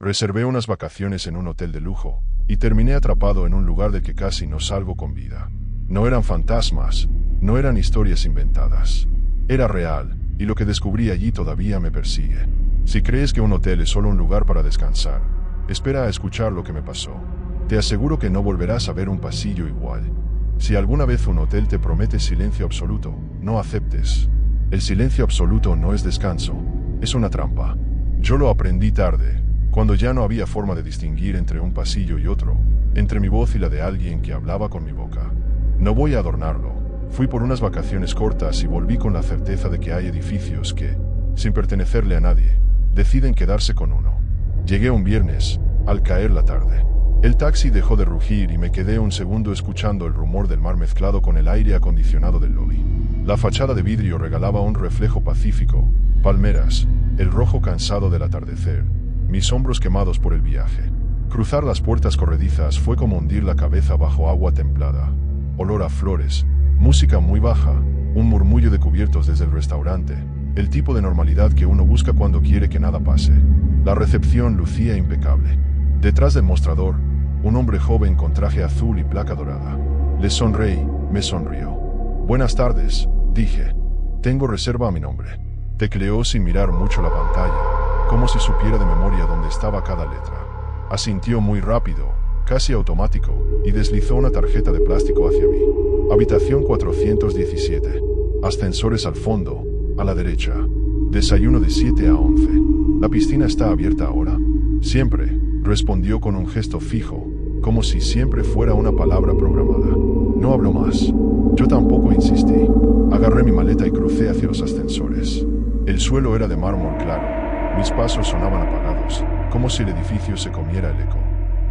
Reservé unas vacaciones en un hotel de lujo, y terminé atrapado en un lugar del que casi no salgo con vida. No eran fantasmas, no eran historias inventadas. Era real, y lo que descubrí allí todavía me persigue. Si crees que un hotel es solo un lugar para descansar, espera a escuchar lo que me pasó. Te aseguro que no volverás a ver un pasillo igual. Si alguna vez un hotel te promete silencio absoluto, no aceptes. El silencio absoluto no es descanso, es una trampa. Yo lo aprendí tarde, cuando ya no había forma de distinguir entre un pasillo y otro, entre mi voz y la de alguien que hablaba con mi boca. No voy a adornarlo. Fui por unas vacaciones cortas y volví con la certeza de que hay edificios que, sin pertenecerle a nadie, deciden quedarse con uno. Llegué un viernes, al caer la tarde. El taxi dejó de rugir y me quedé un segundo escuchando el rumor del mar mezclado con el aire acondicionado del lobby. La fachada de vidrio regalaba un reflejo pacífico, palmeras, el rojo cansado del atardecer, mis hombros quemados por el viaje. Cruzar las puertas corredizas fue como hundir la cabeza bajo agua templada. Olor a flores, música muy baja, un murmullo de cubiertos desde el restaurante, el tipo de normalidad que uno busca cuando quiere que nada pase. La recepción lucía impecable. Detrás del mostrador, un hombre joven con traje azul y placa dorada. Le sonreí, me sonrió. Buenas tardes, dije. Tengo reserva a mi nombre. Tecleó sin mirar mucho la pantalla, como si supiera de memoria dónde estaba cada letra. Asintió muy rápido, casi automático, y deslizó una tarjeta de plástico hacia mí. Habitación 417. Ascensores al fondo, a la derecha. Desayuno de 7 a 11. ¿La piscina está abierta ahora? Siempre, respondió con un gesto fijo, como si siempre fuera una palabra programada. No habló más. Yo tampoco insistí. Agarré mi maleta y crucé hacia los ascensores. El suelo era de mármol claro. Mis pasos sonaban apagados, como si el edificio se comiera el eco.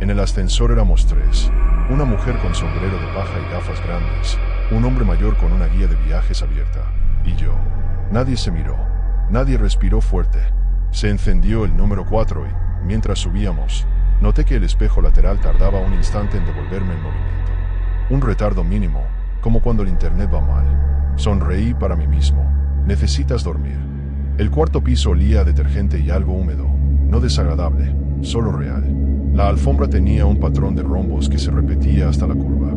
En el ascensor éramos tres. Una mujer con sombrero de paja y gafas grandes, un hombre mayor con una guía de viajes abierta, y yo. Nadie se miró. Nadie respiró fuerte. Se encendió el número 4 y, mientras subíamos, noté que el espejo lateral tardaba un instante en devolverme el movimiento. Un retardo mínimo, como cuando el internet va mal. Sonreí para mí mismo. Necesitas dormir. El cuarto piso olía a detergente y algo húmedo, no desagradable, solo real. La alfombra tenía un patrón de rombos que se repetía hasta la curva.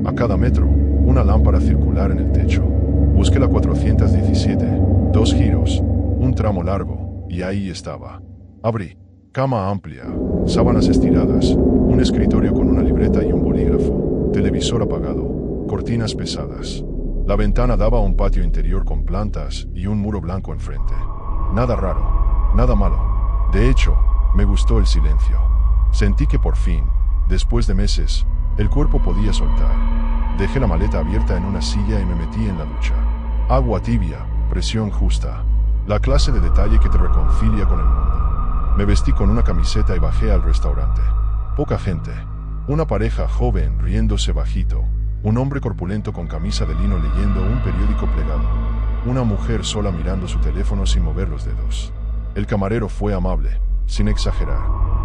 A cada metro, una lámpara circular en el techo. Busqué la 417, 2 giros, un tramo largo, y ahí estaba. Abrí. Cama amplia, sábanas estiradas, un escritorio con una libreta y un bolígrafo, televisor apagado, cortinas pesadas. La ventana daba a un patio interior con plantas y un muro blanco enfrente. Nada raro, nada malo. De hecho, me gustó el silencio. Sentí que por fin, después de meses, el cuerpo podía soltar. Dejé la maleta abierta en una silla y me metí en la ducha. Agua tibia, presión justa. La clase de detalle que te reconcilia con el mundo. Me vestí con una camiseta y bajé al restaurante. Poca gente. Una pareja joven riéndose bajito. Un hombre corpulento con camisa de lino leyendo un periódico plegado. Una mujer sola mirando su teléfono sin mover los dedos. El camarero fue amable, sin exagerar.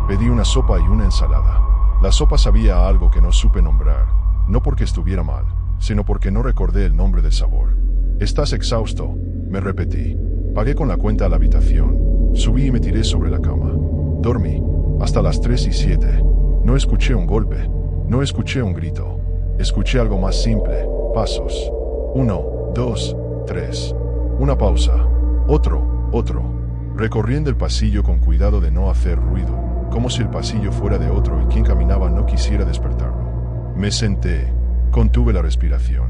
Pedí una sopa y una ensalada. La sopa sabía a algo que no supe nombrar, no porque estuviera mal, sino porque no recordé el nombre del sabor. ¿Estás exhausto?, me repetí. Pagué con la cuenta a la habitación. Subí y me tiré sobre la cama. Dormí, hasta las 3:07. No escuché un golpe, no escuché un grito. Escuché algo más simple, pasos. 1, 2, 3. Una pausa. Otro. Recorriendo el pasillo con cuidado de no hacer ruido, como si el pasillo fuera de otro y quien caminaba no quisiera despertarlo. Me senté, contuve la respiración.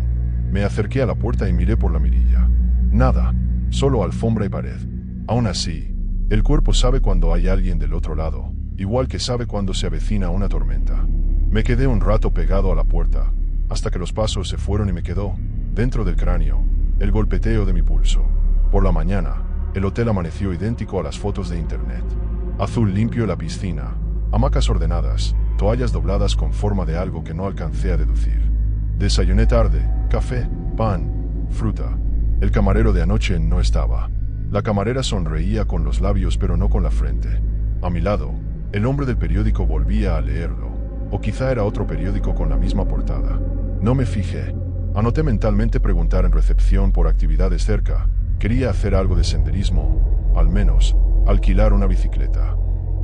Me acerqué a la puerta y miré por la mirilla. Nada, solo alfombra y pared. Aún así, el cuerpo sabe cuando hay alguien del otro lado, igual que sabe cuando se avecina una tormenta. Me quedé un rato pegado a la puerta, hasta que los pasos se fueron y me quedó, dentro del cráneo, el golpeteo de mi pulso. Por la mañana, el hotel amaneció idéntico a las fotos de internet. Azul limpio la piscina, hamacas ordenadas, toallas dobladas con forma de algo que no alcancé a deducir. Desayuné tarde, café, pan, fruta. El camarero de anoche no estaba. La camarera sonreía con los labios pero no con la frente. A mi lado, el hombre del periódico volvía a leerlo, o quizá era otro periódico con la misma portada. No me fijé. Anoté mentalmente preguntar en recepción por actividades cerca. Quería hacer algo de senderismo, al menos, alquilar una bicicleta.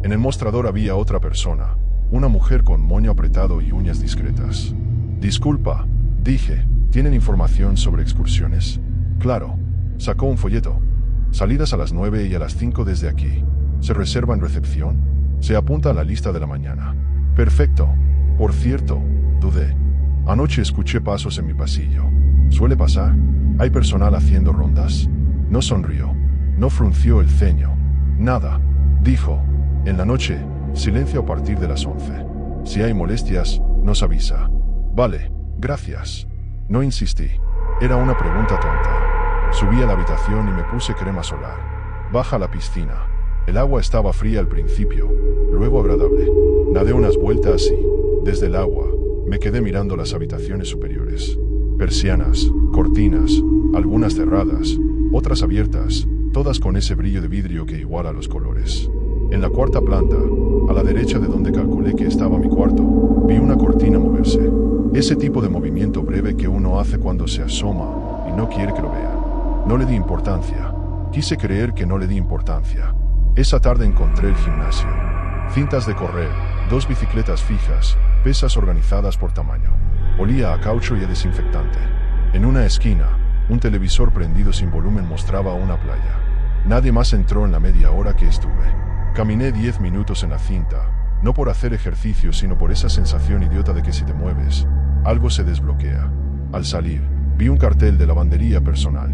En el mostrador había otra persona, una mujer con moño apretado y uñas discretas. Disculpa, dije, ¿tienen información sobre excursiones? Claro. Sacó un folleto. Salidas a las 9 y a las 5 desde aquí. ¿Se reserva en recepción? Se apunta a la lista de la mañana. Perfecto. Por cierto, dudé. Anoche escuché pasos en mi pasillo. ¿Suele pasar? ¿Hay personal haciendo rondas? No sonrió. No frunció el ceño. Nada. Dijo. En la noche, silencio a partir de las 11. Si hay molestias, nos avisa. Vale, gracias. No insistí. Era una pregunta tonta. Subí a la habitación y me puse crema solar. Baja a la piscina. El agua estaba fría al principio, luego agradable. Nadé unas vueltas y, desde el agua, me quedé mirando las habitaciones superiores. Persianas, cortinas, algunas cerradas, otras abiertas, todas con ese brillo de vidrio que iguala los colores. En la cuarta planta, a la derecha de donde calculé que estaba mi cuarto, vi una cortina moverse. Ese tipo de movimiento breve que uno hace cuando se asoma y no quiere que lo vean. No le di importancia. Quise creer que no le di importancia. Esa tarde encontré el gimnasio. Cintas de correr, 2 bicicletas fijas, pesas organizadas por tamaño. Olía a caucho y a desinfectante. En una esquina, un televisor prendido sin volumen mostraba una playa. Nadie más entró en la media hora que estuve. Caminé 10 minutos en la cinta, no por hacer ejercicio sino por esa sensación idiota de que si te mueves, algo se desbloquea. Al salir, vi un cartel de lavandería personal.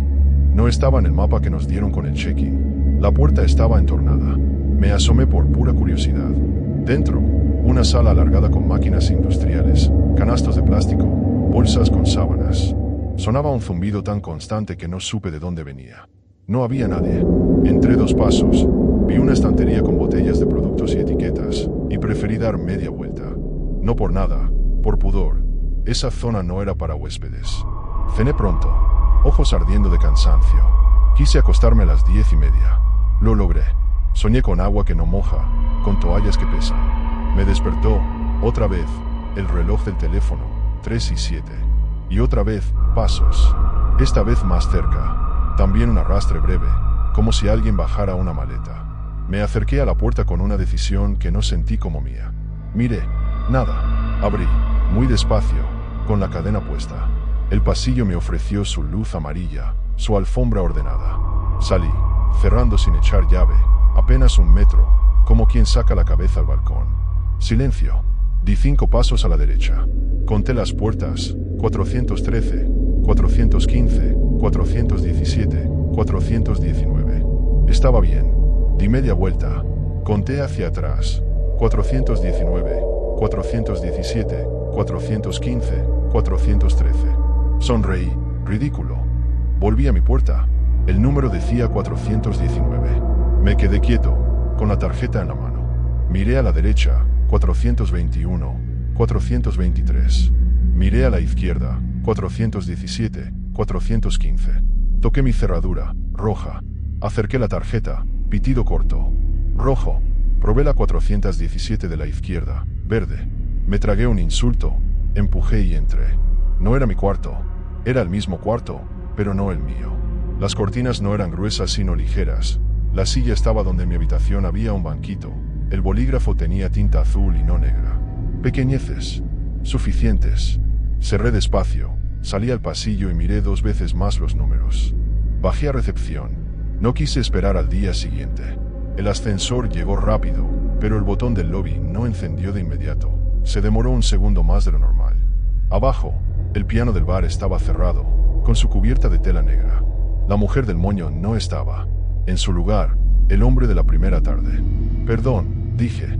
No estaba en el mapa que nos dieron con el check-in. La puerta estaba entornada. Me asomé por pura curiosidad. Dentro, una sala alargada con máquinas industriales, canastos de plástico, bolsas con sábanas. Sonaba un zumbido tan constante que no supe de dónde venía. No había nadie. Entré 2 pasos. Vi una estantería con botellas de productos y etiquetas, y preferí dar media vuelta. No por nada, por pudor. Esa zona no era para huéspedes. Cené pronto, ojos ardiendo de cansancio. Quise acostarme a las 10:30. Lo logré. Soñé con agua que no moja, con toallas que pesan. Me despertó, otra vez, el reloj del teléfono, 3:07. Y otra vez, pasos. Esta vez más cerca. También un arrastre breve, como si alguien bajara una maleta. Me acerqué a la puerta con una decisión que no sentí como mía. Miré. Nada. Abrí, muy despacio, con la cadena puesta. El pasillo me ofreció su luz amarilla, su alfombra ordenada. Salí, cerrando sin echar llave, apenas 1 metro, como quien saca la cabeza al balcón. Silencio. Di 5 pasos a la derecha. Conté las puertas, 413, 415, 417, 419. Estaba bien. Di media vuelta. Conté hacia atrás. 419, 417, 415, 413. Sonreí, ridículo. Volví a mi puerta. El número decía 419. Me quedé quieto, con la tarjeta en la mano. Miré a la derecha, 421, 423. Miré a la izquierda, 417, 415. Toqué mi cerradura, roja. Acerqué la tarjeta, pitido corto. Rojo. Probé la 417 de la izquierda, verde. Me tragué un insulto, empujé y entré. No era mi cuarto. Era el mismo cuarto, pero no el mío. Las cortinas no eran gruesas sino ligeras. La silla estaba donde en mi habitación había un banquito. El bolígrafo tenía tinta azul y no negra. Pequeñeces. Suficientes. Cerré despacio, salí al pasillo y miré 2 veces más los números. Bajé a recepción. No quise esperar al día siguiente. El ascensor llegó rápido, pero el botón del lobby no encendió de inmediato. Se demoró 1 segundo más de lo normal. Abajo, el piano del bar estaba cerrado, con su cubierta de tela negra. La mujer del moño no estaba. En su lugar, el hombre de la primera tarde. Perdón, dije.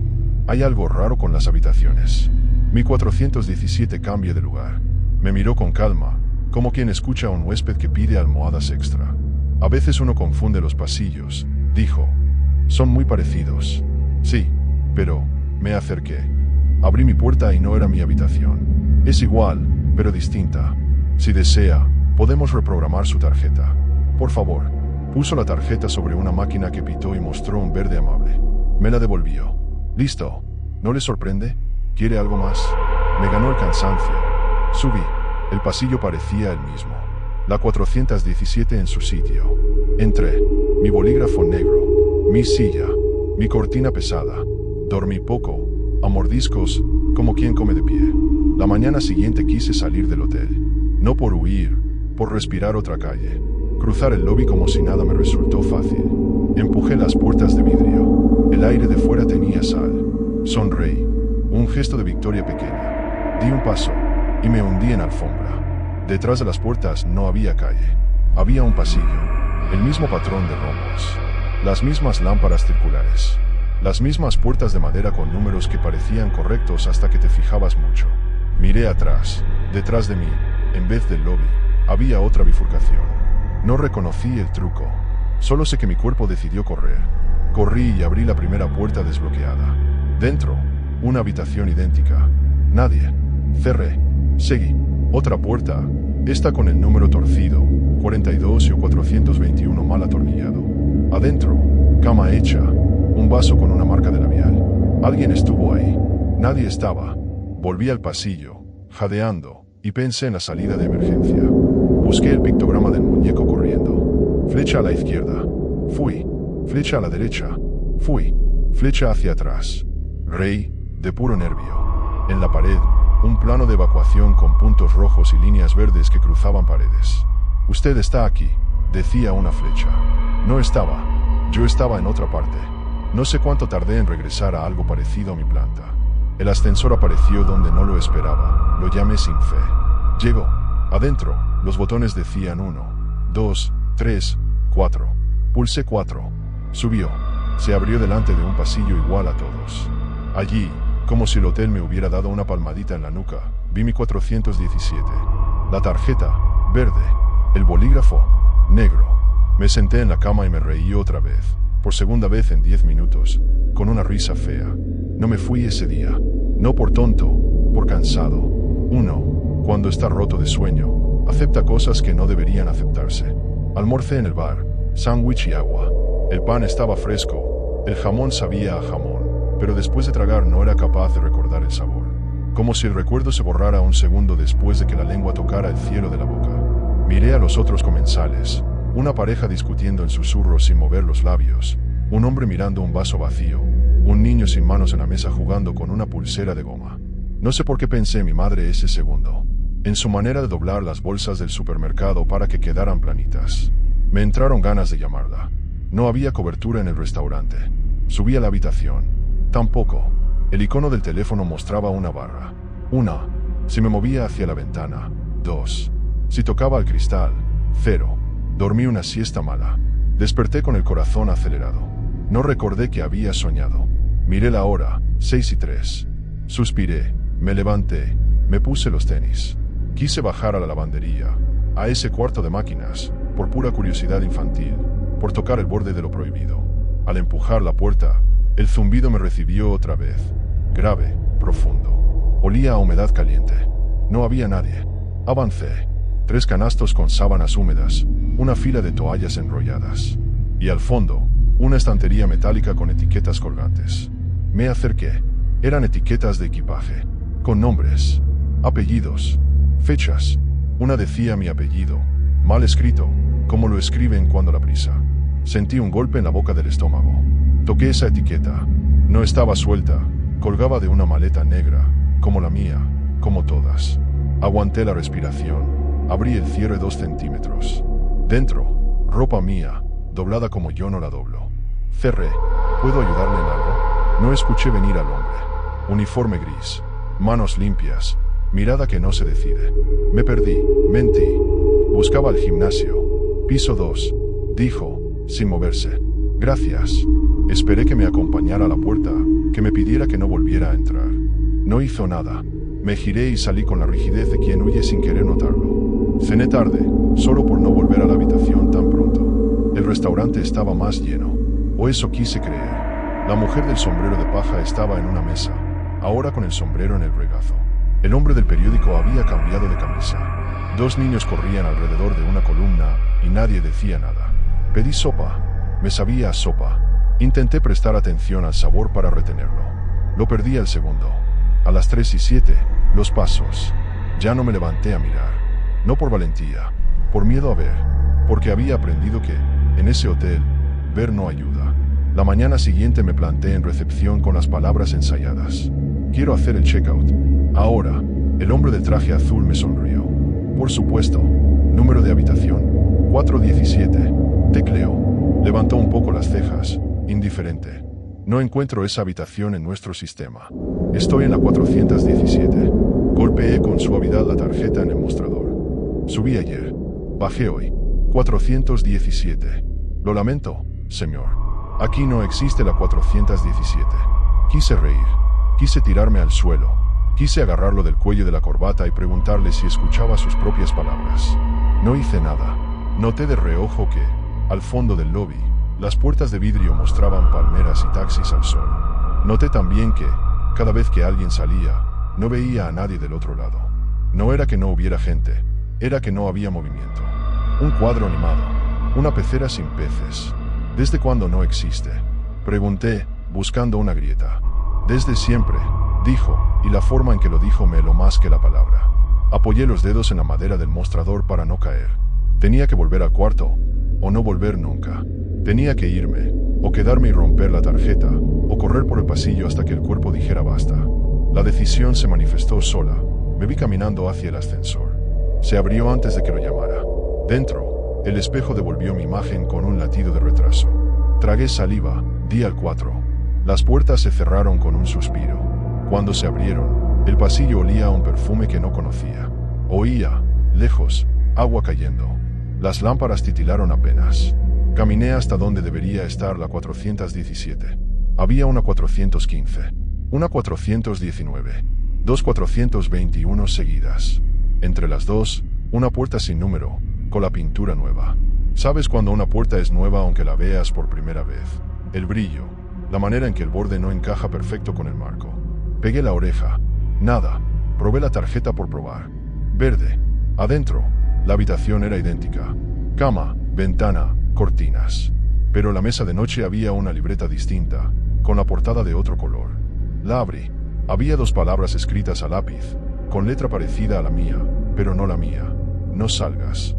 Hay algo raro con las habitaciones. Mi 417 cambia de lugar. Me miró con calma, como quien escucha a un huésped que pide almohadas extra. A veces uno confunde los pasillos, dijo. Son muy parecidos. Sí, pero me acerqué. Abrí mi puerta y no era mi habitación. Es igual, pero distinta. Si desea, podemos reprogramar su tarjeta. Por favor. Puso la tarjeta sobre una máquina que pitó y mostró un verde amable. Me la devolvió. Listo. ¿No le sorprende? ¿Quiere algo más? Me ganó el cansancio. Subí. El pasillo parecía el mismo. La 417 en su sitio. Entré. Mi bolígrafo negro. Mi silla. Mi cortina pesada. Dormí poco, a mordiscos, como quien come de pie. La mañana siguiente quise salir del hotel. No por huir, por respirar otra calle. Cruzar el lobby como si nada me resultó fácil. Empujé las puertas de vidrio. El aire de fuera tenía sal. Sonreí. Un gesto de victoria pequeña. Di un paso y me hundí en alfombra. Detrás de las puertas no había calle. Había un pasillo. El mismo patrón de rombos. Las mismas lámparas circulares. Las mismas puertas de madera con números que parecían correctos hasta que te fijabas mucho. Miré atrás. Detrás de mí, en vez del lobby, había otra bifurcación. No reconocí el truco. Solo sé que mi cuerpo decidió correr. Corrí y abrí la primera puerta desbloqueada. Dentro, una habitación idéntica. Nadie. Cerré. Seguí. Otra puerta. Esta con el número torcido. 42 y 421 mal atornillado. Adentro, cama hecha. Un vaso con una marca de labial. Alguien estuvo ahí. Nadie estaba. Volví al pasillo, jadeando, y pensé en la salida de emergencia. Busqué el pictograma del muñeco corriendo. Flecha a la izquierda. Fui. Flecha a la derecha. Fui. Flecha hacia atrás. Reí, de puro nervio. En la pared, un plano de evacuación con puntos rojos y líneas verdes que cruzaban paredes. Usted está aquí, decía una flecha. No estaba. Yo estaba en otra parte. No sé cuánto tardé en regresar a algo parecido a mi planta. El ascensor apareció donde no lo esperaba. Lo llamé sin fe. Llegó. Adentro, los botones decían 1, 2, 3, 4. Pulsé 4. Subió. Se abrió delante de un pasillo igual a todos. Allí, como si el hotel me hubiera dado una palmadita en la nuca, vi mi 417. La tarjeta, verde. El bolígrafo, negro. Me senté en la cama y me reí otra vez, por segunda vez en 10 minutos, con una risa fea. No me fui ese día. No por tonto, por cansado. Uno, cuando está roto de sueño, acepta cosas que no deberían aceptarse. Almorcé en el bar, sándwich y agua. El pan estaba fresco, el jamón sabía a jamón, pero después de tragar no era capaz de recordar el sabor. Como si el recuerdo se borrara un segundo después de que la lengua tocara el cielo de la boca. Miré a los otros comensales, una pareja discutiendo en susurros sin mover los labios, un hombre mirando un vaso vacío, un niño sin manos en la mesa jugando con una pulsera de goma. No sé por qué pensé en mi madre ese segundo, en su manera de doblar las bolsas del supermercado para que quedaran planitas. Me entraron ganas de llamarla. No había cobertura en el restaurante. Subí a la habitación. Tampoco. El icono del teléfono mostraba una barra. 1. Si me movía hacia la ventana. 2. Si tocaba el cristal. 0. Dormí una siesta mala. Desperté con el corazón acelerado. No recordé que había soñado. Miré la hora, 6:03. Suspiré, me levanté, me puse los tenis. Quise bajar a la lavandería, a ese cuarto de máquinas, por pura curiosidad infantil, por tocar el borde de lo prohibido. Al empujar la puerta, el zumbido me recibió otra vez, grave, profundo. Olía a humedad caliente. No había nadie. Avancé. 3 canastos con sábanas húmedas, una fila de toallas enrolladas. Y al fondo, una estantería metálica con etiquetas colgantes. Me acerqué. Eran etiquetas de equipaje, con nombres, apellidos, fechas. Una decía mi apellido, mal escrito, como lo escriben cuando la prisa. Sentí un golpe en la boca del estómago. Toqué esa etiqueta. No estaba suelta, colgaba de una maleta negra, como la mía, como todas. Aguanté la respiración. Abrí el cierre 2 centímetros. Dentro, ropa mía, doblada como yo no la doblo. Cerré. ¿Puedo ayudarle en algo? No escuché venir al hombre. Uniforme gris, manos limpias, mirada que no se decide. Me perdí, mentí. Buscaba el gimnasio. Piso 2, dijo, sin moverse. Gracias. Esperé que me acompañara a la puerta, que me pidiera que no volviera a entrar. No hizo nada. Me giré y salí con la rigidez de quien huye sin querer notarlo. Cené tarde, solo por no volver a la habitación tan pronto. El restaurante estaba más lleno, o eso quise creer. La mujer del sombrero de paja estaba en una mesa, ahora con el sombrero en el regazo. El hombre del periódico había cambiado de camisa. 2 niños corrían alrededor de una columna y nadie decía nada. Pedí sopa. Me sabía a sopa. Intenté prestar atención al sabor para retenerlo. Lo perdí al segundo. A las 3:07, los pasos. Ya no me levanté a mirar. No por valentía, por miedo a ver, porque había aprendido que, en ese hotel, ver no ayuda. La mañana siguiente me planté en recepción con las palabras ensayadas. Quiero hacer el checkout. Ahora, el hombre de traje azul me sonrió. Por supuesto. Número de habitación. 417. Tecleó. Levantó un poco las cejas, indiferente. No encuentro esa habitación en nuestro sistema. Estoy en la 417. Golpeé con suavidad la tarjeta en el mostrador. Subí ayer. Bajé hoy. 417. Lo lamento, señor. Aquí no existe la 417. Quise reír. Quise tirarme al suelo. Quise agarrarlo del cuello de la corbata y preguntarle si escuchaba sus propias palabras. No hice nada. Noté de reojo que, al fondo del lobby, las puertas de vidrio mostraban palmeras y taxis al sol. Noté también que, cada vez que alguien salía, no veía a nadie del otro lado. No era que no hubiera gente, era que no había movimiento. Un cuadro animado, una pecera sin peces. ¿Desde cuándo no existe? Pregunté, buscando una grieta. Desde siempre, dijo, y la forma en que lo dijo me heló más que la palabra. Apoyé los dedos en la madera del mostrador para no caer. Tenía que volver al cuarto, o no volver nunca. Tenía que irme, o quedarme y romper la tarjeta, o correr por el pasillo hasta que el cuerpo dijera basta. La decisión se manifestó sola. Me vi caminando hacia el ascensor. Se abrió antes de que lo llamara. Dentro, el espejo devolvió mi imagen con un latido de retraso. Tragué saliva, di al 4. Las puertas se cerraron con un suspiro. Cuando se abrieron, el pasillo olía a un perfume que no conocía. Oía, lejos, agua cayendo. Las lámparas titilaron apenas. Caminé hasta donde debería estar la 417. Había una 415, una 419, dos 421 seguidas. Entre las dos, una puerta sin número, con la pintura nueva. ¿Sabes cuando una puerta es nueva aunque la veas por primera vez? El brillo, la manera en que el borde no encaja perfecto con el marco. Pegué la oreja. Nada. Probé la tarjeta por probar. Verde. Adentro, la habitación era idéntica. Cama, ventana, cortinas. Pero en la mesa de noche había una libreta distinta, con la portada de otro color. La abrí. Había dos palabras escritas a lápiz, con letra parecida a la mía, pero no la mía. No salgas.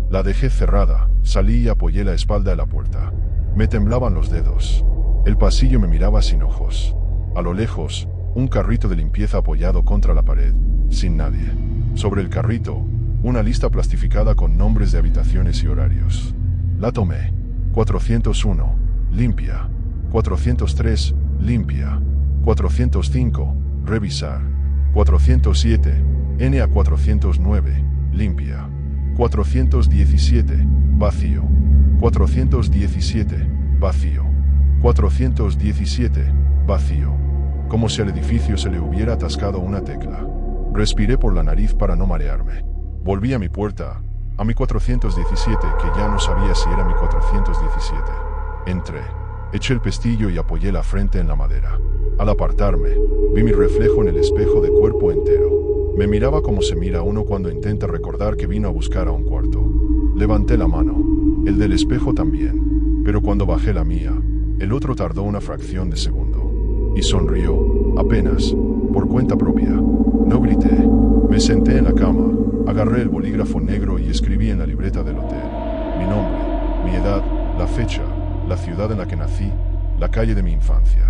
La dejé cerrada, salí y apoyé la espalda en la puerta. Me temblaban los dedos. El pasillo me miraba sin ojos. A lo lejos, un carrito de limpieza apoyado contra la pared, sin nadie. Sobre el carrito, una lista plastificada con nombres de habitaciones y horarios. La tomé. 401, limpia. 403, limpia. 405, revisar. 407, NA 409, limpia. 417, vacío. 417, vacío. 417, vacío. Como si al edificio se le hubiera atascado una tecla. Respiré por la nariz para no marearme. Volví a mi puerta, a mi 417, que ya no sabía si era mi 417. Entré, eché el pestillo y apoyé la frente en la madera. Al apartarme, vi mi reflejo en el espejo de cuerpo entero. Me miraba como se mira uno cuando intenta recordar que vino a buscar a un cuarto. Levanté la mano, el del espejo también, pero cuando bajé la mía, el otro tardó una fracción de segundo. Y sonrió, apenas, por cuenta propia. No grité. Me senté en la cama, agarré el bolígrafo negro y escribí en la libreta del hotel. Mi nombre, mi edad, la fecha, la ciudad en la que nací, la calle de mi infancia.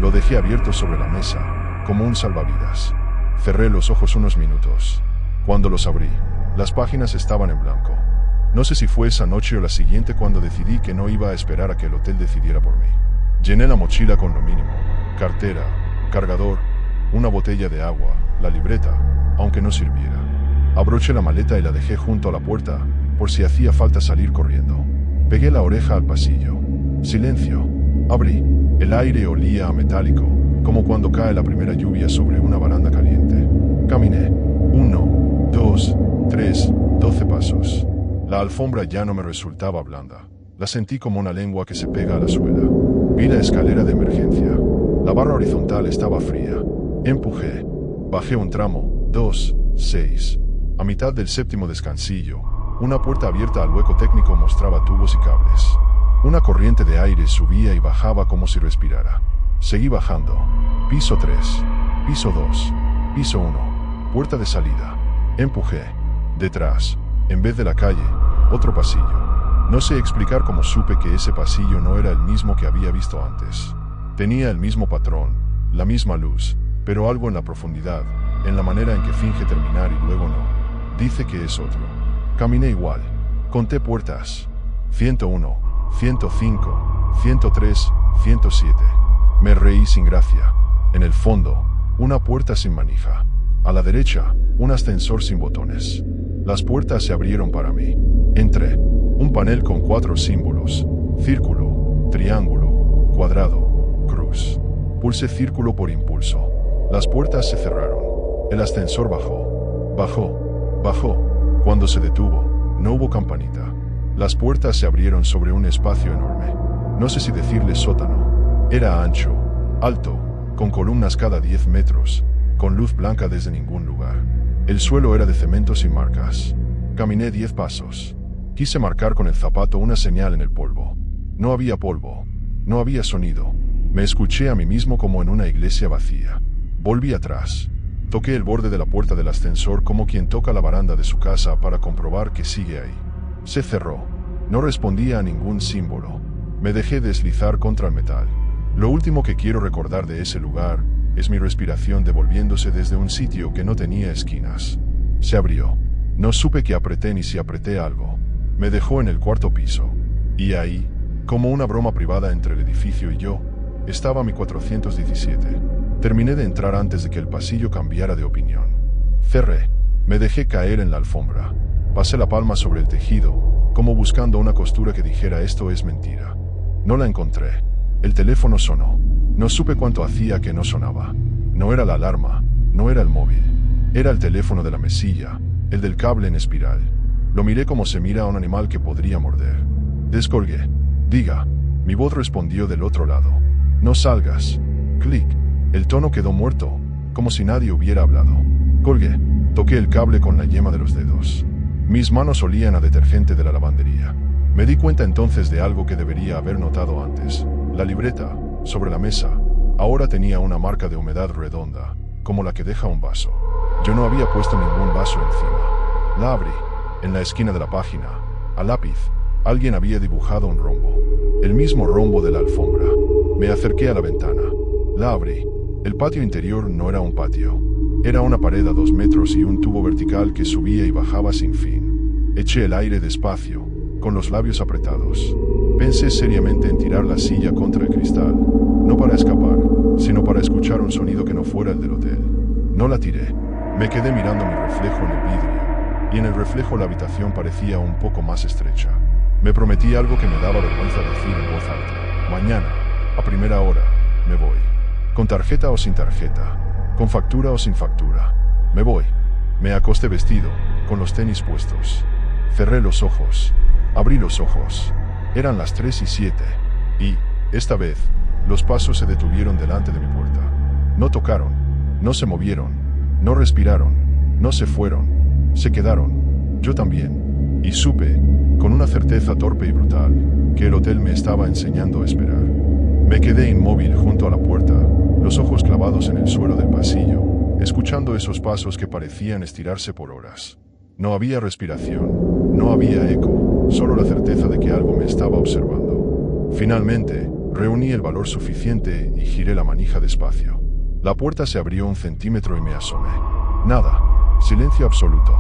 Lo dejé abierto sobre la mesa, como un salvavidas. Cerré los ojos unos minutos. Cuando los abrí, las páginas estaban en blanco. No sé si fue esa noche o la siguiente cuando decidí que no iba a esperar a que el hotel decidiera por mí. Llené la mochila con lo mínimo: cartera, cargador, una botella de agua, la libreta, aunque no sirviera. Abroché la maleta y la dejé junto a la puerta, por si hacía falta salir corriendo. Pegué la oreja al pasillo. Silencio. Abrí. El aire olía a metálico, como cuando cae la primera lluvia sobre una baranda caliente. Caminé. 1, 2, 3, 12 pasos. La alfombra ya no me resultaba blanda. La sentí como una lengua que se pega a la suela. Vi la escalera de emergencia. La barra horizontal estaba fría. Empujé. Bajé un tramo. 2, 6. A mitad del séptimo descansillo, una puerta abierta al hueco técnico mostraba tubos y cables. Una corriente de aire subía y bajaba como si respirara. Seguí bajando. Piso 3. Piso 2. Piso 1. Puerta de salida. Empujé. Detrás, en vez de la calle, otro pasillo. No sé explicar cómo supe que ese pasillo no era el mismo que había visto antes. Tenía el mismo patrón, la misma luz, pero algo en la profundidad, en la manera en que finge terminar y luego no. Dice que es otro. Caminé igual. Conté puertas. 101, 105, 103, 107. Me reí sin gracia. En el fondo, una puerta sin manija. A la derecha, un ascensor sin botones. Las puertas se abrieron para mí. Entré. Un panel con 4 símbolos: círculo, triángulo, cuadrado, cruz. Pulsé círculo por impulso. Las puertas se cerraron. El ascensor bajó. Bajó. Bajó. Cuando se detuvo, no hubo campanita. Las puertas se abrieron sobre un espacio enorme. No sé si decirle sótano. Era ancho, alto, con columnas cada 10 metros, con luz blanca desde ningún lugar. El suelo era de cemento sin marcas. Caminé 10 pasos. Quise marcar con el zapato una señal en el polvo. No había polvo. No había sonido. Me escuché a mí mismo como en una iglesia vacía. Volví atrás. Toqué el borde de la puerta del ascensor como quien toca la baranda de su casa para comprobar que sigue ahí. Se cerró. No respondía a ningún símbolo. Me dejé deslizar contra el metal. Lo último que quiero recordar de ese lugar es mi respiración devolviéndose desde un sitio que no tenía esquinas. Se abrió. No supe que apreté ni si apreté algo. Me dejó en el 4º piso. Y ahí, como una broma privada entre el edificio y yo, estaba mi 417. Terminé de entrar antes de que el pasillo cambiara de opinión. Cerré. Me dejé caer en la alfombra. Pasé la palma sobre el tejido, como buscando una costura que dijera esto es mentira. No la encontré. El teléfono sonó. No supe cuánto hacía que no sonaba. No era la alarma, no era el móvil. Era el teléfono de la mesilla, el del cable en espiral. Lo miré como se mira a un animal que podría morder. Descolgué. Diga. Mi voz respondió del otro lado. No salgas. Clic. El tono quedó muerto, como si nadie hubiera hablado. Colgué. Toqué el cable con la yema de los dedos. Mis manos olían a detergente de la lavandería. Me di cuenta entonces de algo que debería haber notado antes. La libreta, sobre la mesa, ahora tenía una marca de humedad redonda, como la que deja un vaso. Yo no había puesto ningún vaso encima. La abrí. En la esquina de la página, a lápiz, alguien había dibujado un rombo. El mismo rombo de la alfombra. Me acerqué a la ventana. La abrí. El patio interior no era un patio. Era una pared a 2 metros y un tubo vertical que subía y bajaba sin fin. Eché el aire despacio, con los labios apretados. Pensé seriamente en tirar la silla contra el cristal, no para escapar, sino para escuchar un sonido que no fuera el del hotel. No la tiré. Me quedé mirando mi reflejo en el vidrio, y en el reflejo la habitación parecía un poco más estrecha. Me prometí algo que me daba vergüenza decir en voz alta. Mañana, a primera hora, me voy. Con tarjeta o sin tarjeta, con factura o sin factura. Me voy. Me acosté vestido, con los tenis puestos. Cerré los ojos. Abrí los ojos. Eran las 3:07, y, esta vez, los pasos se detuvieron delante de mi puerta. No tocaron, no se movieron, no respiraron, no se fueron, se quedaron, yo también, y supe, con una certeza torpe y brutal, que el hotel me estaba enseñando a esperar. Me quedé inmóvil junto a la puerta, los ojos clavados en el suelo del pasillo, escuchando esos pasos que parecían estirarse por horas. No había respiración, no había eco, solo la certeza de que algo me estaba observando. Finalmente, reuní el valor suficiente y giré la manija despacio. La puerta se abrió 1 centímetro y me asomé. Nada. Silencio absoluto.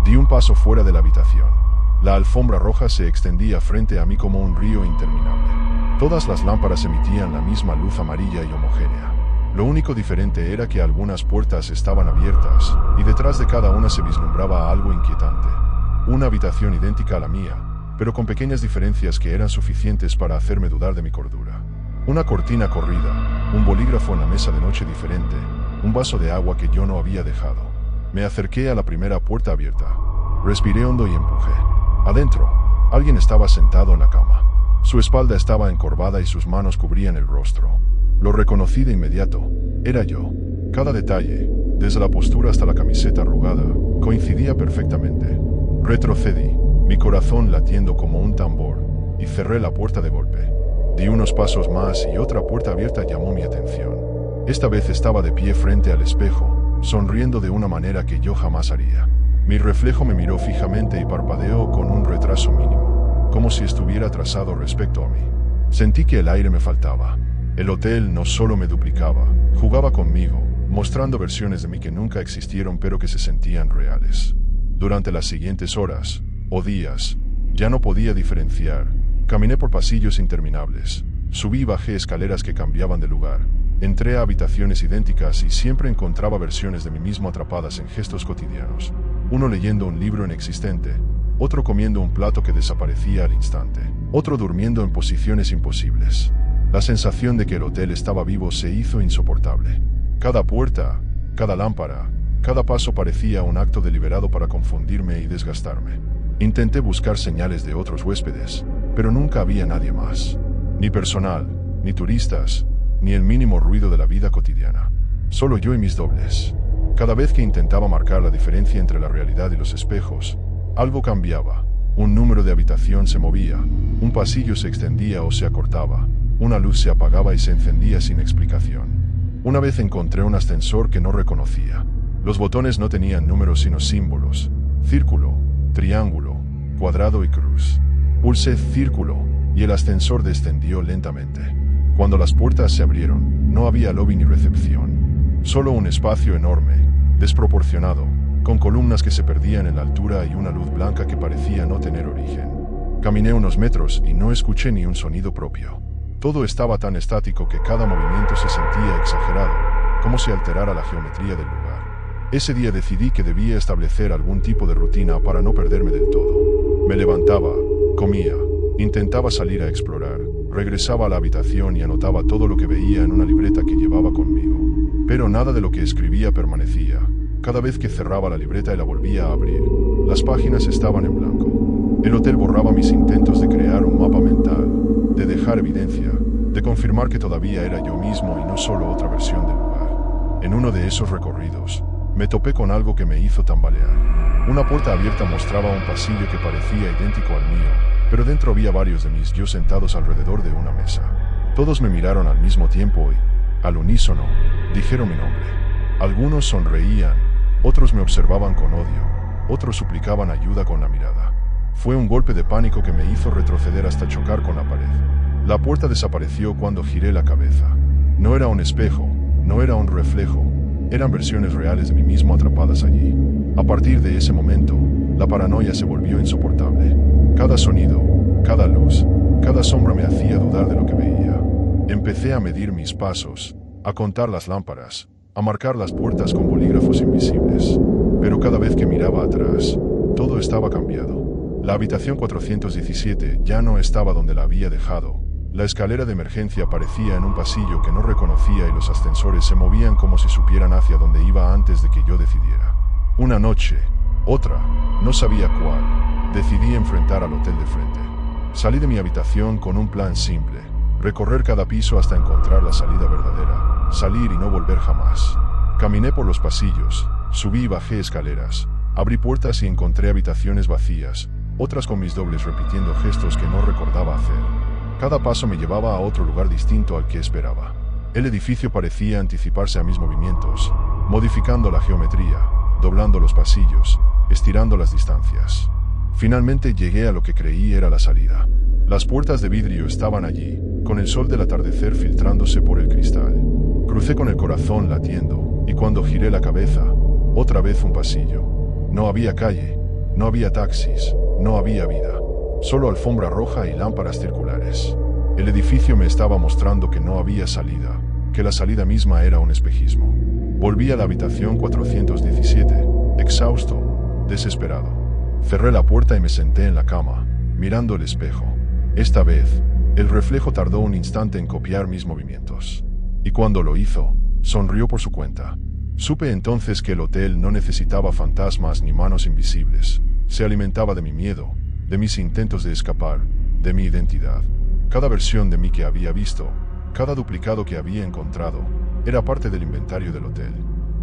Di un paso fuera de la habitación. La alfombra roja se extendía frente a mí como un río interminable. Todas las lámparas emitían la misma luz amarilla y homogénea. Lo único diferente era que algunas puertas estaban abiertas, y detrás de cada una se vislumbraba algo inquietante. Una habitación idéntica a la mía, pero con pequeñas diferencias que eran suficientes para hacerme dudar de mi cordura. Una cortina corrida, un bolígrafo en la mesa de noche diferente, un vaso de agua que yo no había dejado. Me acerqué a la primera puerta abierta. Respiré hondo y empujé. Adentro, alguien estaba sentado en la cama. Su espalda estaba encorvada y sus manos cubrían el rostro. Lo reconocí de inmediato. Era yo. Cada detalle, desde la postura hasta la camiseta arrugada, coincidía perfectamente. Retrocedí, mi corazón latiendo como un tambor, y cerré la puerta de golpe. Di unos pasos más y otra puerta abierta llamó mi atención. Esta vez estaba de pie frente al espejo, sonriendo de una manera que yo jamás haría. Mi reflejo me miró fijamente y parpadeó con un retraso mínimo. como si estuviera atrasado respecto a mí. Sentí que el aire me faltaba. El hotel no solo me duplicaba, jugaba conmigo, mostrando versiones de mí que nunca existieron pero que se sentían reales. Durante las siguientes horas, o días, ya no podía diferenciar. Caminé por pasillos interminables, subí y bajé escaleras que cambiaban de lugar. Entré a habitaciones idénticas y siempre encontraba versiones de mí mismo atrapadas en gestos cotidianos. Uno leyendo un libro inexistente, otro comiendo un plato que desaparecía al instante, otro durmiendo en posiciones imposibles. La sensación de que el hotel estaba vivo se hizo insoportable. Cada puerta, cada lámpara, cada paso parecía un acto deliberado para confundirme y desgastarme. Intenté buscar señales de otros huéspedes, pero nunca había nadie más. Ni personal, ni turistas, ni el mínimo ruido de la vida cotidiana. Solo yo y mis dobles. Cada vez que intentaba marcar la diferencia entre la realidad y los espejos, algo cambiaba. Un número de habitación se movía, un pasillo se extendía o se acortaba, una luz se apagaba y se encendía sin explicación. Una vez encontré un ascensor que no reconocía. Los botones no tenían números sino símbolos: círculo, triángulo, cuadrado y cruz. Pulsé círculo y el ascensor descendió lentamente. Cuando las puertas se abrieron, no había lobby ni recepción. Solo un espacio enorme, desproporcionado, con columnas que se perdían en la altura y una luz blanca que parecía no tener origen. Caminé unos metros y no escuché ni un sonido propio. Todo estaba tan estático que cada movimiento se sentía exagerado, como si alterara la geometría del lugar. Ese día decidí que debía establecer algún tipo de rutina para no perderme del todo. Me levantaba, comía, intentaba salir a explorar, regresaba a la habitación y anotaba todo lo que veía en una libreta que llevaba conmigo. Pero nada de lo que escribía permanecía. Cada vez que cerraba la libreta y la volvía a abrir, las páginas estaban en blanco. El hotel borraba mis intentos de crear un mapa mental, de dejar evidencia, de confirmar que todavía era yo mismo y no solo otra versión del lugar. En uno de esos recorridos, me topé con algo que me hizo tambalear. Una puerta abierta mostraba un pasillo que parecía idéntico al mío, pero dentro había varios de mis yo sentados alrededor de una mesa. Todos me miraron al mismo tiempo y, al unísono, dijeron mi nombre. Algunos sonreían, otros me observaban con odio, otros suplicaban ayuda con la mirada. Fue un golpe de pánico que me hizo retroceder hasta chocar con la pared. La puerta desapareció cuando giré la cabeza. No era un espejo, no era un reflejo, eran versiones reales de mí mismo atrapadas allí. A partir de ese momento, la paranoia se volvió insoportable. Cada sonido, cada luz, cada sombra me hacía dudar de lo que veía. Empecé a medir mis pasos, a contar las lámparas, a marcar las puertas con bolígrafos invisibles. Pero cada vez que miraba atrás, todo estaba cambiado. La habitación 417 ya no estaba donde la había dejado. La escalera de emergencia aparecía en un pasillo que no reconocía y los ascensores se movían como si supieran hacia dónde iba antes de que yo decidiera. Una noche, otra, no sabía cuál, decidí enfrentar al hotel de frente. Salí de mi habitación con un plan simple: recorrer cada piso hasta encontrar la salida verdadera, salir y no volver jamás. Caminé por los pasillos, subí y bajé escaleras, abrí puertas y encontré habitaciones vacías, otras con mis dobles repitiendo gestos que no recordaba hacer. Cada paso me llevaba a otro lugar distinto al que esperaba. El edificio parecía anticiparse a mis movimientos, modificando la geometría, doblando los pasillos, estirando las distancias. Finalmente llegué a lo que creí era la salida. Las puertas de vidrio estaban allí, con el sol del atardecer filtrándose por el cristal. Crucé con el corazón latiendo, y cuando giré la cabeza, otra vez un pasillo. No había calle, no había taxis, no había vida. Solo alfombra roja y lámparas circulares. El edificio me estaba mostrando que no había salida, que la salida misma era un espejismo. Volví a la habitación 417, exhausto, desesperado. Cerré la puerta y me senté en la cama, mirando el espejo. Esta vez, el reflejo tardó un instante en copiar mis movimientos. Y cuando lo hizo, sonrió por su cuenta. Supe entonces que el hotel no necesitaba fantasmas ni manos invisibles. Se alimentaba de mi miedo, de mis intentos de escapar, de mi identidad. Cada versión de mí que había visto, cada duplicado que había encontrado, era parte del inventario del hotel.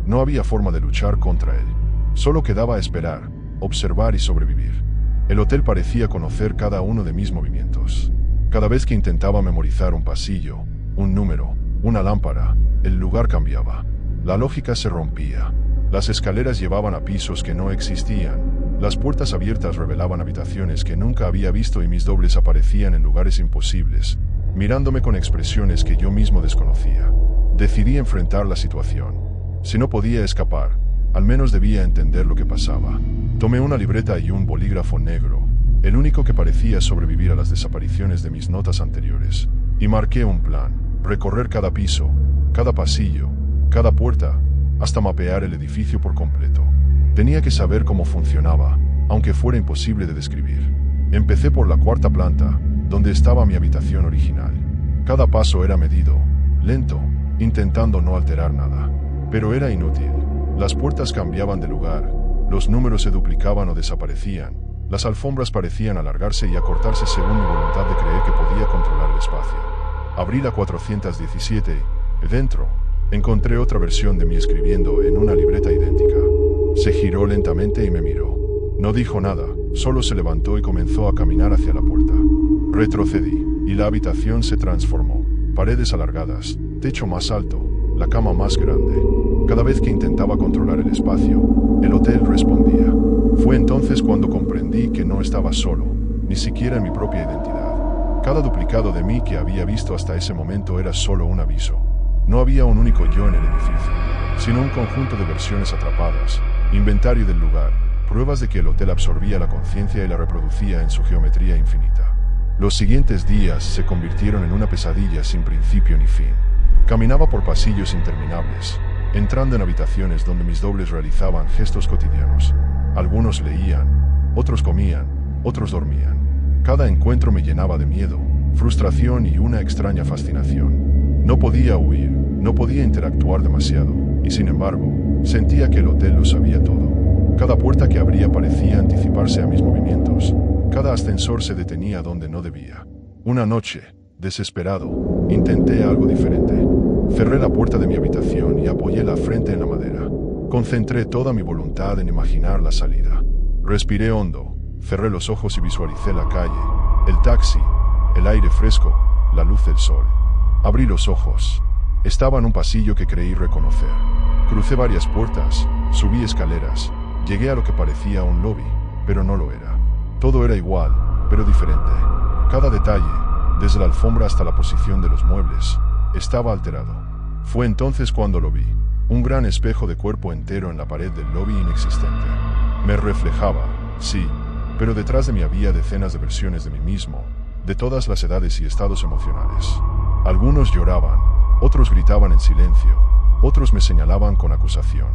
No había forma de luchar contra él. Solo quedaba esperar, observar y sobrevivir. El hotel parecía conocer cada uno de mis movimientos. Cada vez que intentaba memorizar un pasillo, un número, una lámpara, el lugar cambiaba. La lógica se rompía. Las escaleras llevaban a pisos que no existían. Las puertas abiertas revelaban habitaciones que nunca había visto y mis dobles aparecían en lugares imposibles, mirándome con expresiones que yo mismo desconocía. Decidí enfrentar la situación. Si no podía escapar, al menos debía entender lo que pasaba. Tomé una libreta y un bolígrafo negro, el único que parecía sobrevivir a las desapariciones de mis notas anteriores, y marqué un plan: recorrer cada piso, cada pasillo, cada puerta, hasta mapear el edificio por completo. Tenía que saber cómo funcionaba, aunque fuera imposible de describir. Empecé por la cuarta planta, donde estaba mi habitación original. Cada paso era medido, lento, intentando no alterar nada. Pero era inútil. Las puertas cambiaban de lugar, los números se duplicaban o desaparecían, las alfombras parecían alargarse y acortarse según mi voluntad de creer que podía controlar el espacio. Abrí la 417 y, dentro, encontré otra versión de mí escribiendo en una libreta idéntica. Se giró lentamente y me miró. No dijo nada, solo se levantó y comenzó a caminar hacia la puerta. Retrocedí, y la habitación se transformó. Paredes alargadas, techo más alto, la cama más grande. Cada vez que intentaba controlar el espacio, el hotel respondía. Fue entonces cuando comprendí que no estaba solo, ni siquiera en mi propia identidad. Cada duplicado de mí que había visto hasta ese momento era solo un aviso. No había un único yo en el edificio, sino un conjunto de versiones atrapadas, inventario del lugar, pruebas de que el hotel absorbía la conciencia y la reproducía en su geometría infinita. Los siguientes días se convirtieron en una pesadilla sin principio ni fin. Caminaba por pasillos interminables, entrando en habitaciones donde mis dobles realizaban gestos cotidianos. Algunos leían, otros comían, otros dormían. Cada encuentro me llenaba de miedo, frustración y una extraña fascinación. No podía huir, no podía interactuar demasiado, y sin embargo, sentía que el hotel lo sabía todo. Cada puerta que abría parecía anticiparse a mis movimientos. Cada ascensor se detenía donde no debía. Una noche, desesperado, intenté algo diferente. Cerré la puerta de mi habitación y apoyé la frente en la madera. Concentré toda mi voluntad en imaginar la salida. Respiré hondo, cerré los ojos y visualicé la calle, el taxi, el aire fresco, la luz del sol. Abrí los ojos. Estaba en un pasillo que creí reconocer. Crucé varias puertas, subí escaleras, llegué a lo que parecía un lobby, pero no lo era. Todo era igual, pero diferente. Cada detalle, desde la alfombra hasta la posición de los muebles, estaba alterado. Fue entonces cuando lo vi. Un gran espejo de cuerpo entero en la pared del lobby inexistente. Me reflejaba, sí, pero detrás de mí había decenas de versiones de mí mismo, de todas las edades y estados emocionales. Algunos lloraban, otros gritaban en silencio, otros me señalaban con acusación.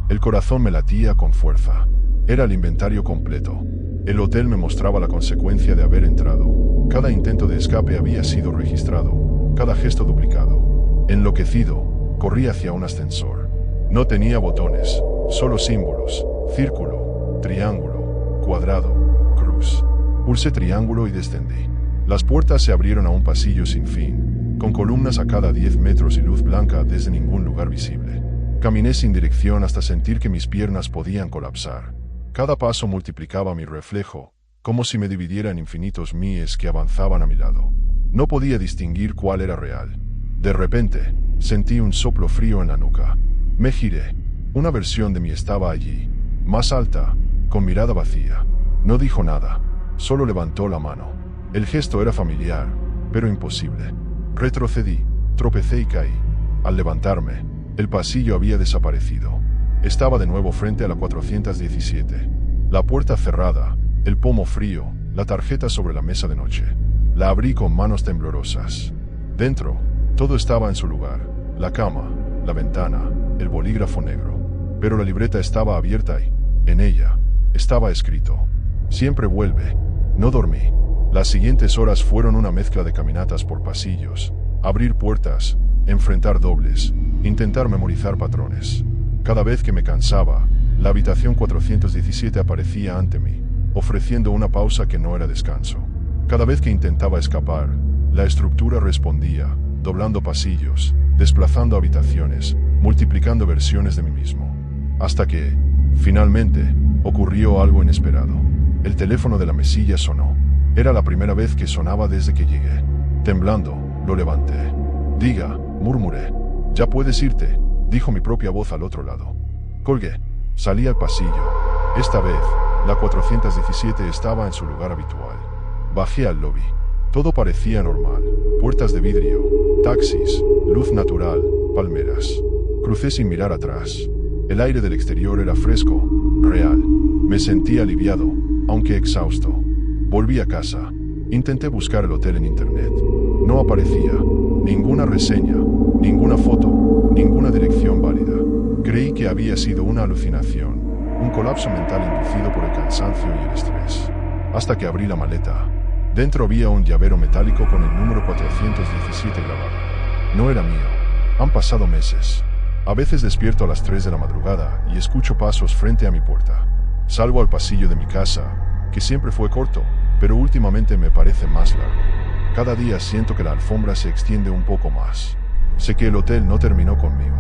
El corazón me latía con fuerza. Era el inventario completo. El hotel me mostraba la consecuencia de haber entrado. Cada intento de escape había sido registrado, cada gesto duplicado. Enloquecido, corrí hacia un ascensor. No tenía botones, solo símbolos: círculo, triángulo, cuadrado, cruz. Pulsé triángulo y descendí. Las puertas se abrieron a un pasillo sin fin, con columnas a cada 10 metros y luz blanca desde ningún lugar visible. Caminé sin dirección hasta sentir que mis piernas podían colapsar. Cada paso multiplicaba mi reflejo, como si me dividiera en infinitos míes que avanzaban a mi lado. No podía distinguir cuál era real. De repente, sentí un soplo frío en la nuca. Me giré. Una versión de mí estaba allí, más alta, con mirada vacía. No dijo nada, solo levantó la mano. El gesto era familiar, pero imposible. Retrocedí, tropecé y caí. Al levantarme, el pasillo había desaparecido. Estaba de nuevo frente a la 417. La puerta cerrada, el pomo frío, la tarjeta sobre la mesa de noche. La abrí con manos temblorosas. Dentro, todo estaba en su lugar. La cama, la ventana, el bolígrafo negro. Pero la libreta estaba abierta y, en ella, estaba escrito: siempre vuelve. No dormí. Las siguientes horas fueron una mezcla de caminatas por pasillos, abrir puertas, enfrentar dobles, intentar memorizar patrones. Cada vez que me cansaba, la habitación 417 aparecía ante mí, ofreciendo una pausa que no era descanso. Cada vez que intentaba escapar, la estructura respondía, doblando pasillos, desplazando habitaciones, multiplicando versiones de mí mismo. Hasta que, finalmente, ocurrió algo inesperado. El teléfono de la mesilla sonó. Era la primera vez que sonaba desde que llegué. Temblando, lo levanté. Diga, murmuré. Ya puedes irte, dijo mi propia voz al otro lado. Colgué. Salí al pasillo. Esta vez, La 417 estaba en su lugar habitual. Bajé al lobby. Todo parecía normal. Puertas de vidrio, taxis, luz natural, palmeras. Crucé sin mirar atrás. El aire del exterior era fresco, real. Me sentí aliviado, aunque exhausto. Volví a casa. Intenté buscar el hotel en internet. No aparecía. Ninguna reseña, ninguna foto, ninguna dirección válida. Creí que había sido una alucinación, un colapso mental inducido por el cansancio y el estrés. Hasta que abrí la maleta. Dentro había un llavero metálico con el número 417 grabado. No era mío. Han pasado meses. A veces despierto a las 3 de la madrugada y escucho pasos frente a mi puerta. Salgo al pasillo de mi casa, que siempre fue corto, pero últimamente me parece más largo. Cada día siento que la alfombra se extiende un poco más. Sé que el hotel no terminó conmigo.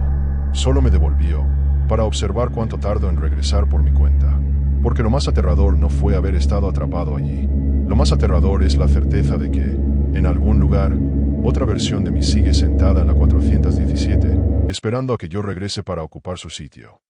Solo me devolvió, para observar cuánto tardo en regresar por mi cuenta. Porque lo más aterrador no fue haber estado atrapado allí. Lo más aterrador es la certeza de que, en algún lugar, otra versión de mí sigue sentada en la 417, esperando a que yo regrese para ocupar su sitio.